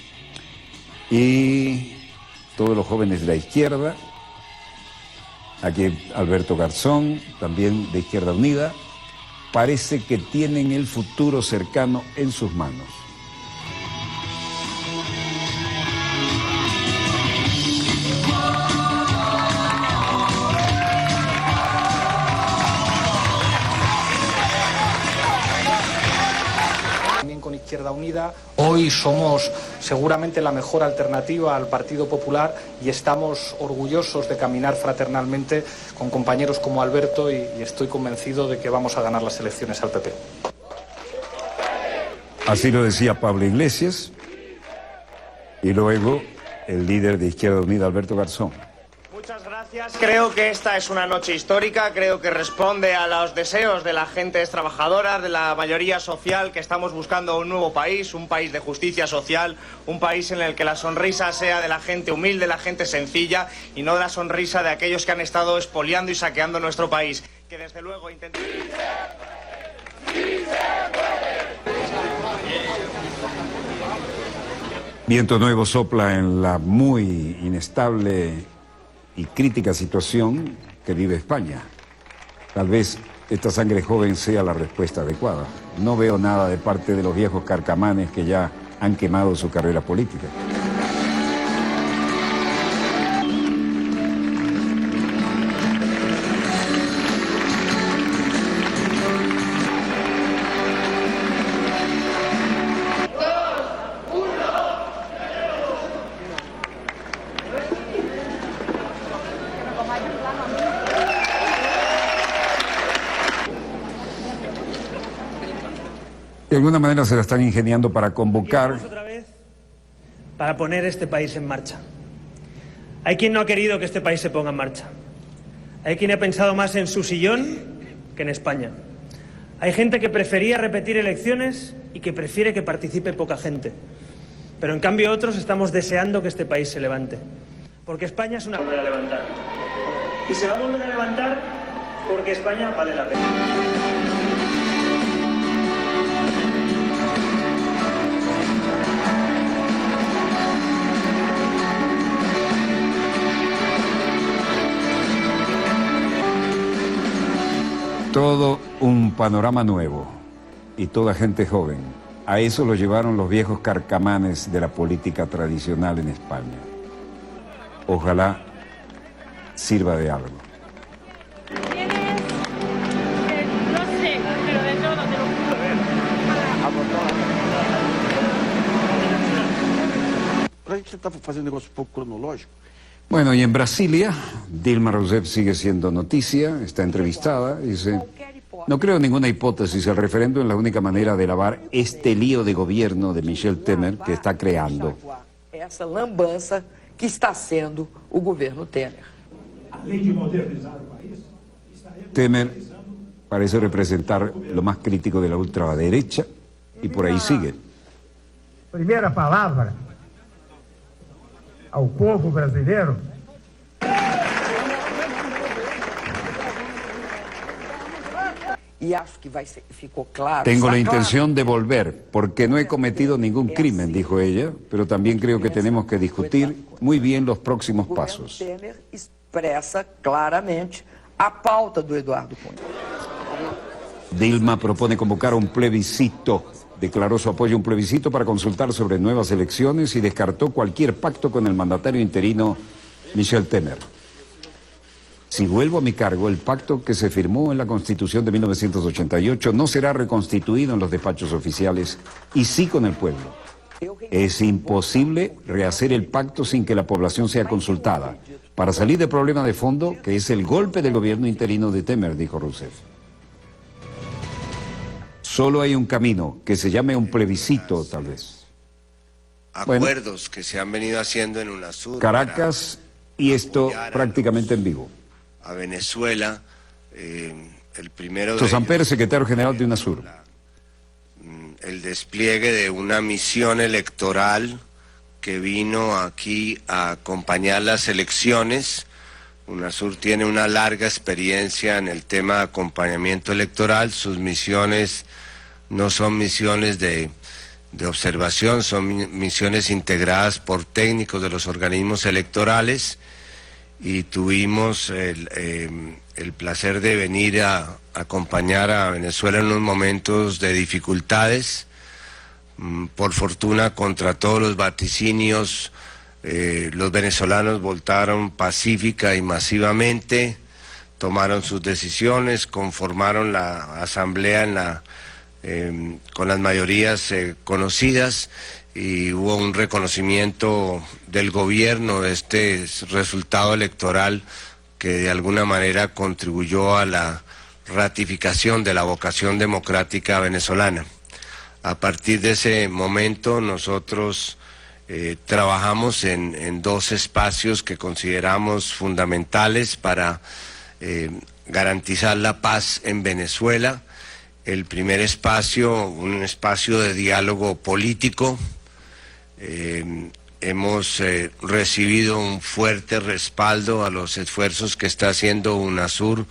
y todos los jóvenes de la izquierda. Aquí Alberto Garzón, también de Izquierda Unida. Parece que tienen el futuro cercano en sus manos. Con Izquierda Unida. Hoy somos seguramente la mejor alternativa al Partido Popular y estamos orgullosos de caminar fraternalmente con compañeros como Alberto y estoy convencido de que vamos a ganar las elecciones al PP. Así lo decía Pablo Iglesias y luego el líder de Izquierda Unida, Alberto Garzón. Muchas gracias. Creo que esta es una noche histórica, creo que responde a los deseos de las gentes trabajadoras, de la mayoría social, que estamos buscando un nuevo país, un país de justicia social, un país en el que la sonrisa sea de la gente humilde, la gente sencilla y no de la sonrisa de aquellos que han estado expoliando y saqueando nuestro país. Que desde luego intenten... Viento nuevo sopla en la muy inestable y crítica situación que vive España. Tal vez esta sangre joven sea la respuesta adecuada. No veo nada de parte de los viejos carcamanes que ya han quemado su carrera política. De alguna manera se la están ingeniando para convocar. Otra vez para poner este país en marcha. Hay quien no ha querido que este país se ponga en marcha. Hay quien ha pensado más en su sillón que en España. Hay gente que prefería repetir elecciones y que prefiere que participe poca gente. Pero en cambio otros estamos deseando que este país se levante. Porque España es una... volver a levantar. Y se va a volver a levantar porque España vale la pena. Todo un panorama nuevo y toda gente joven. A eso lo llevaron los viejos carcamanes de la política tradicional en España. Ojalá sirva de algo. Bueno, y en Brasilia, Dilma Rousseff sigue siendo noticia, está entrevistada, dice: no creo ninguna hipótesis, el referéndum es la única manera de lavar este lío de gobierno de Michel Temer que está creando. Essa lambança que está sendo o governo Temer. Temer parece representar lo más crítico de la ultraderecha y por ahí sigue. Primeira palavra ao povo brasileiro. Tengo la intención de volver, porque no he cometido ningún crimen, dijo ella, pero también creo que tenemos que discutir muy bien los próximos pasos. Temer expresa claramente a pauta do Eduardo Cunha. Dilma propone convocar un plebiscito. Declaró su apoyo a un plebiscito para consultar sobre nuevas elecciones y descartó cualquier pacto con el mandatario interino Michel Temer. Si vuelvo a mi cargo, el pacto que se firmó en la Constitución de 1988 no será reconstituido en los despachos oficiales y sí con el pueblo. Es imposible rehacer el pacto sin que la población sea consultada, para salir del problema de fondo que es el golpe del gobierno interino de Temer, dijo Rousseff. Solo hay un camino, que se llame un plebiscito, tal vez. Acuerdos que se han venido haciendo en UNASUR. Caracas, y esto prácticamente en vivo. A Venezuela, el primero de Samper, secretario general de UNASUR. El despliegue de una misión electoral que vino aquí a acompañar las elecciones. UNASUR tiene una larga experiencia en el tema de acompañamiento electoral. Sus misiones no son misiones de observación, son misiones integradas por técnicos de los organismos electorales. Y tuvimos el placer de venir a acompañar a Venezuela en unos momentos de dificultades. Por fortuna, contra todos los vaticinios, los venezolanos votaron pacífica y masivamente, tomaron sus decisiones, conformaron la asamblea con las mayorías conocidas, y hubo un reconocimiento del gobierno de este resultado electoral que de alguna manera contribuyó a la ratificación de la vocación democrática venezolana. A partir de ese momento nosotros trabajamos en dos espacios que consideramos fundamentales para garantizar la paz en Venezuela. El primer espacio, un espacio de diálogo político. Hemos recibido un fuerte respaldo a los esfuerzos que está haciendo UNASUR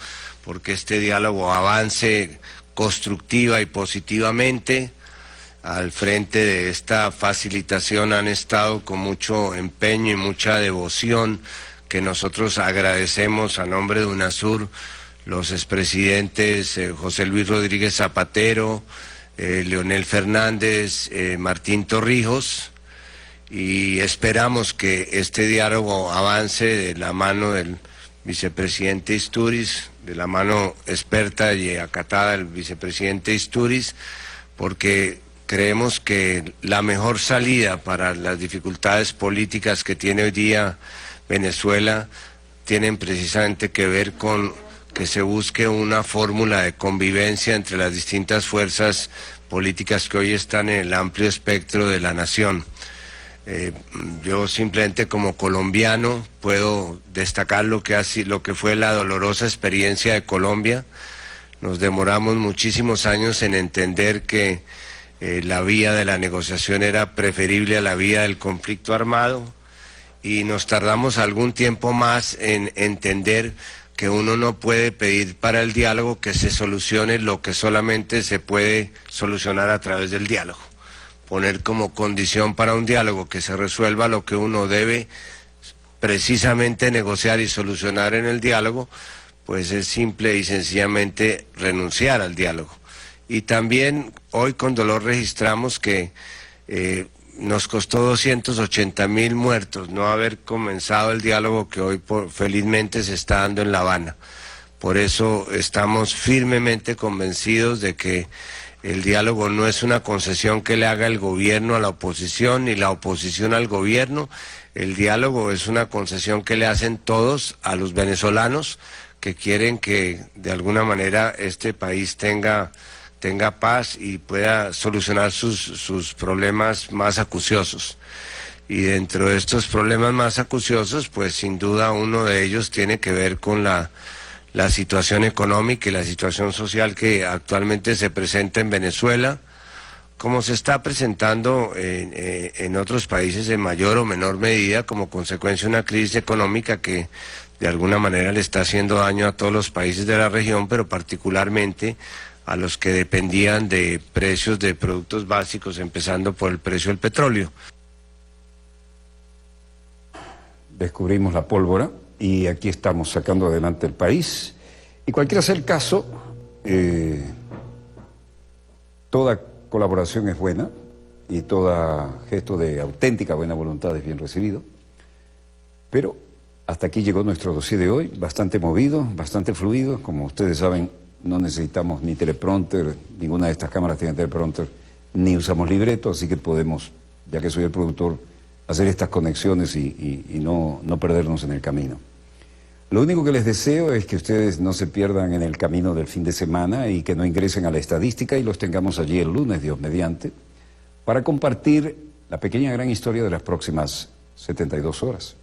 porque este diálogo avance constructiva y positivamente. Al frente de esta facilitación han estado con mucho empeño y mucha devoción, que nosotros agradecemos a nombre de UNASUR, los expresidentes José Luis Rodríguez Zapatero, Leonel Fernández, Martín Torrijos, y esperamos que este diálogo avance de la mano del vicepresidente Istúriz, de la mano experta y acatada del vicepresidente Istúriz, porque creemos que la mejor salida para las dificultades políticas que tiene hoy día Venezuela tienen precisamente que ver con que se busque una fórmula de convivencia entre las distintas fuerzas políticas que hoy están en el amplio espectro de la nación. Yo simplemente como colombiano puedo destacar lo que fue la dolorosa experiencia de Colombia. Nos demoramos muchísimos años en entender que la vía de la negociación era preferible a la vía del conflicto armado, y nos tardamos algún tiempo más en entender que uno no puede pedir para el diálogo que se solucione lo que solamente se puede solucionar a través del diálogo. Poner como condición para un diálogo que se resuelva lo que uno debe precisamente negociar y solucionar en el diálogo, pues es simple y sencillamente renunciar al diálogo. Y también hoy con dolor registramos que nos costó 280.000 muertos no haber comenzado el diálogo que hoy felizmente se está dando en La Habana. Por eso estamos firmemente convencidos de que el diálogo no es una concesión que le haga el gobierno a la oposición ni la oposición al gobierno. El diálogo es una concesión que le hacen todos a los venezolanos que quieren que de alguna manera este país tenga paz y pueda solucionar sus problemas más acuciosos. Y dentro de estos problemas más acuciosos, pues sin duda uno de ellos tiene que ver con la situación económica y la situación social que actualmente se presenta en Venezuela, como se está presentando en otros países en mayor o menor medida como consecuencia de una crisis económica que de alguna manera le está haciendo daño a todos los países de la región, pero particularmente a los que dependían de precios de productos básicos, empezando por el precio del petróleo. Descubrimos la pólvora y aquí estamos sacando adelante el país. Y cualquiera sea el caso, toda colaboración es buena y todo gesto de auténtica buena voluntad es bien recibido. Pero hasta aquí llegó nuestro dossier de hoy, bastante movido, bastante fluido. Como ustedes saben, no necesitamos ni teleprompter, ninguna de estas cámaras tiene teleprompter, ni usamos libreto, así que podemos, ya que soy el productor, hacer estas conexiones y no perdernos en el camino. Lo único que les deseo es que ustedes no se pierdan en el camino del fin de semana y que no ingresen a la estadística y los tengamos allí el lunes, Dios mediante, para compartir la pequeña gran historia de las próximas 72 horas.